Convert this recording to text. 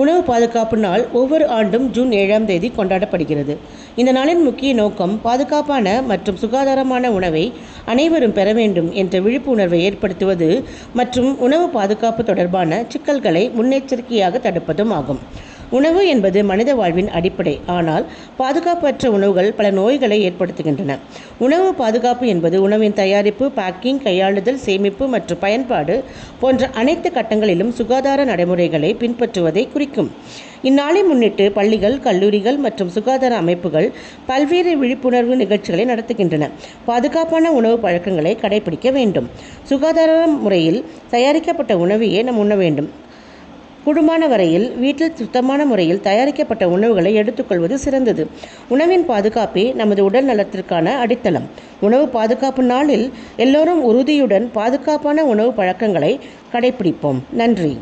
உணவு பாதுகாப்பு நாள் ஒவ்வொரு ஆண்டும் ஜூன் 7ஆம் தேதி கொண்டாடப்படுகிறது. இந்த நாளின் முக்கிய நோக்கம் பாதுகாப்பான மற்றும் சுகாதாரமான உணவை அனைவரும் பெற வேண்டும் என்ற விழிப்புணர்வை ஏற்படுத்துவது மற்றும் உணவு பாதுகாப்பு தொடர்பான சிக்கல்களை முன்னெச்சரிக்கையாக தடுப்பதும் ஆகும். உணவு என்பது மனித வாழ்வின் அடிப்படை. ஆனால் பாதுகாப்பற்ற உணவுகள் பல நோய்களை ஏற்படுத்துகின்றன. உணவு பாதுகாப்பு என்பது உணவின் தயாரிப்பு, பேக்கிங், கையாளுதல், சேமிப்பு மற்றும் பயன்பாடு போன்ற அனைத்து கட்டங்களிலும் சுகாதார நடைமுறைகளை பின்பற்றுவதை குறிக்கும். இந்நாளை முன்னிட்டு பள்ளிகள், கல்லூரிகள் மற்றும் சுகாதார அமைப்புகள் பல்வேறு விழிப்புணர்வு நிகழ்ச்சிகளை நடத்துகின்றன. பாதுகாப்பான உணவு பழக்கங்களை கடைபிடிக்க வேண்டும். சுகாதார முறையில் தயாரிக்கப்பட்ட உணவையே நாம் உண்ண வேண்டும். கூடுமான வரையில் வீட்டில் சுத்தமான முறையில் தயாரிக்கப்பட்ட உணவுகளை எடுத்துக்கொள்வது சிறந்தது. உணவின் பாதுகாப்பே நமது உடல் நலத்திற்கான அடித்தளம். உணவு பாதுகாப்பு நாளில் எல்லோரும் உறுதியுடன் பாதுகாப்பான உணவு பழக்கங்களை கடைபிடிப்போம். நன்றி.